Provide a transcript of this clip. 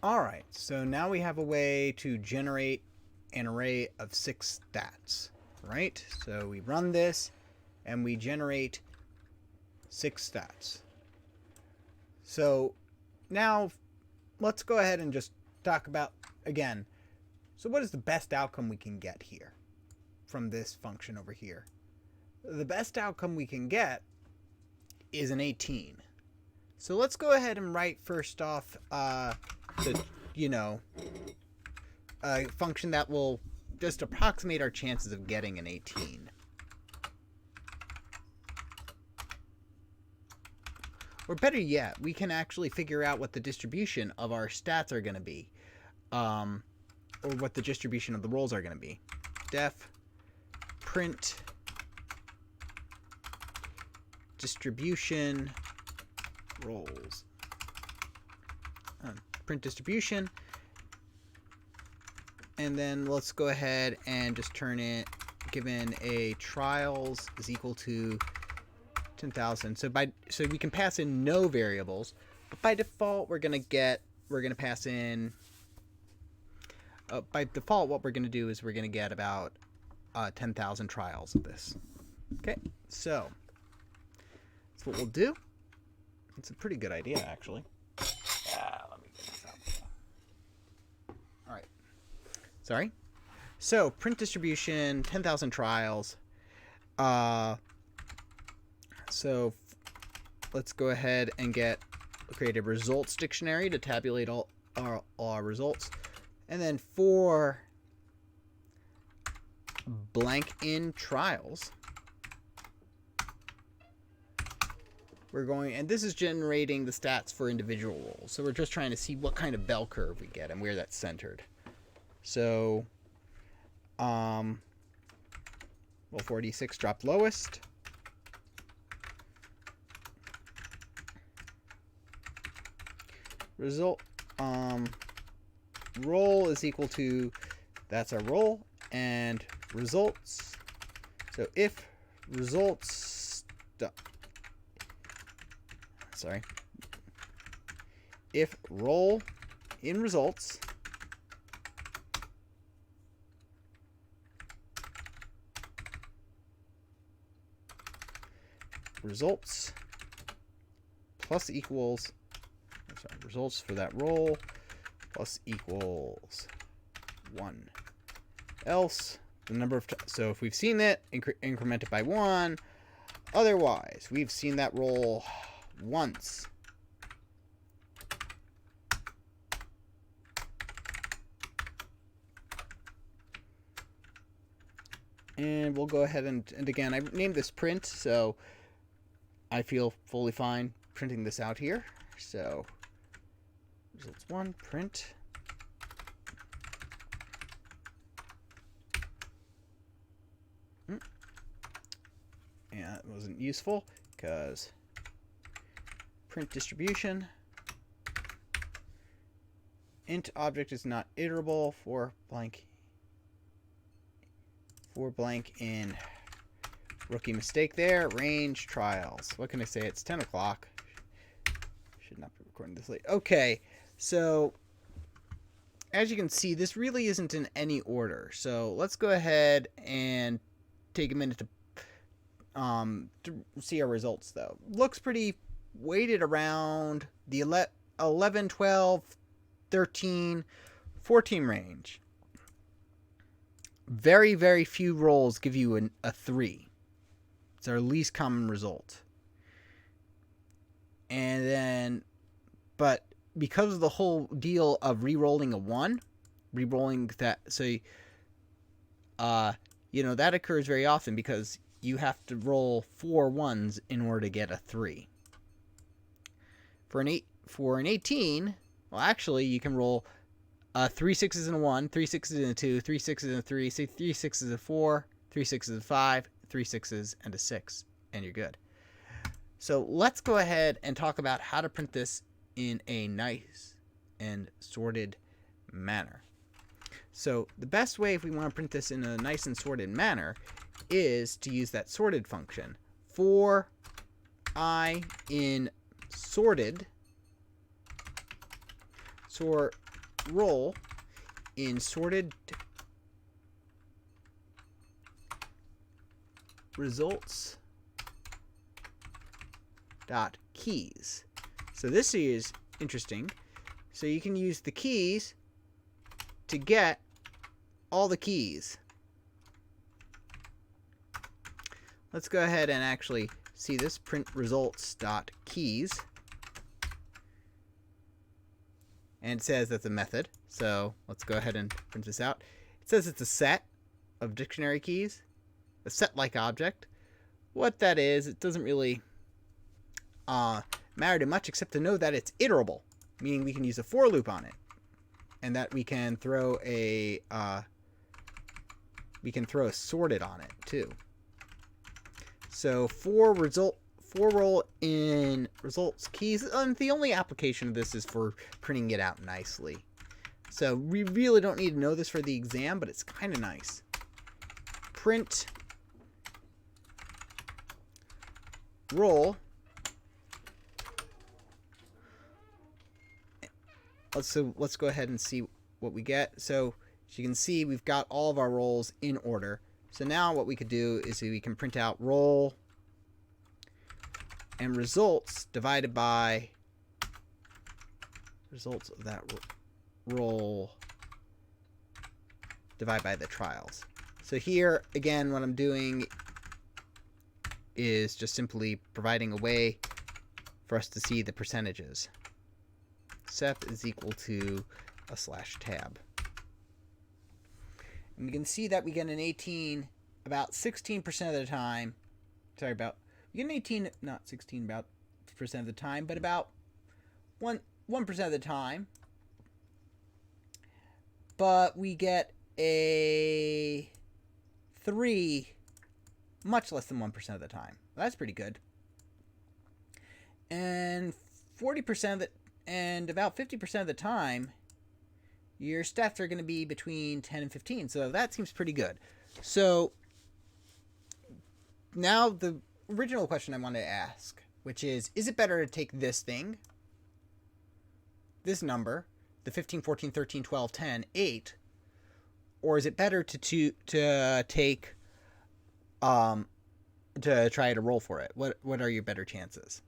Alright, so now we have a way to generate an array of 6 stats, right? So we run this and we generate 6 stats. So now let's go ahead and just talk about, again, so what is the best outcome we can get here from this function over here? The best outcome we can get is an 18. So let's go ahead and write first off the, a function that will just approximate our chances of getting an 18. Or better yet, we can actually figure out what the distribution of our stats are going to be. Or what the distribution of the rolls are going to be. Def print distribution rolls. Print distribution. And then let's go ahead and just turn it, given a trials is equal to 10,000. So we can pass in no variables, but by default we're going to pass in by default what we're going to do is we're going to get about 10,000 trials of this. Okay, so that's what we'll do. It's a pretty good idea, actually. Let me get this out. All right. Sorry. So print distribution, 10,000 trials. So let's go ahead and create a results dictionary to tabulate all our results. And then for blank in trials, we're going, and this is generating the stats for individual roles. So we're just trying to see what kind of bell curve we get and where that's centered. So, roll 4d6 dropped lowest. Result, roll is equal to, that's our roll, and results. So if results, if roll in results plus equals, results for that roll plus equals 1. Else, the number of so if we've seen that, increment it by 1. Otherwise, we've seen that roll once. And we'll go ahead and again, I named this print, so I feel fully fine printing this out here. So results 1, print. Yeah, that wasn't useful because print distribution. Int object is not iterable for blank in rookie mistake there. Range trials. What can I say? It's 10 o'clock. Should not be recording this late. Okay, so as you can see, this really isn't in any order. So let's go ahead and take a minute to see our results, though. Looks pretty weighted around the 11, 12, 13, 14 range. Very, very few rolls give you a 3. It's our least common result. And then, but because of the whole deal of re-rolling a 1, re-rolling that, so, that occurs very often because you have to roll 4 1s in order to get a 3. For an 18, well, actually, you can roll 3 6s and a 1, 3 6s and a 2, 3 6s and a 3, say 3 6s and a 4, 3 6s and a 5, 3 6s and a 6, and you're good. So let's go ahead and talk about how to print this in a nice and sorted manner. So the best way if we want to print this in a nice and sorted manner is to use that sorted function. For I in sorted roll in sorted results dot keys. So this is interesting. So you can use the keys to get all the keys. Let's go ahead and actually see this. Print results dot keys. And it says that's a method. So let's go ahead and print this out. It says it's a set of dictionary keys, a set-like object. What that is, it doesn't really matter too much, except to know that it's iterable, meaning we can use a for loop on it, and that we can throw a sorted on it too. So for roll in results keys, the only application of this is for printing it out nicely. So we really don't need to know this for the exam, but it's kind of nice. Print roll. Let's go ahead and see what we get. So as you can see, we've got all of our rolls in order. So now what we could do is we can print out roll and results divided by results of that roll divided by the trials. So here, again, what I'm doing is just simply providing a way for us to see the percentages. Sep is equal to a /tab. And we can see that we get an 18 about 16% of the time. We get an 18, not 16, about percent of the time, but about 1% of the time. But we get a 3 much less than 1% of the time. That's pretty good. And 40% of it, and about 50% of the time, your stats are going to be between 10 and 15. So that seems pretty good. So now the original question I wanted to ask, which is it better to take this thing, this number, the 15, 14, 13, 12, 10, 8, or is it better to take to try to roll for it? What are your better chances?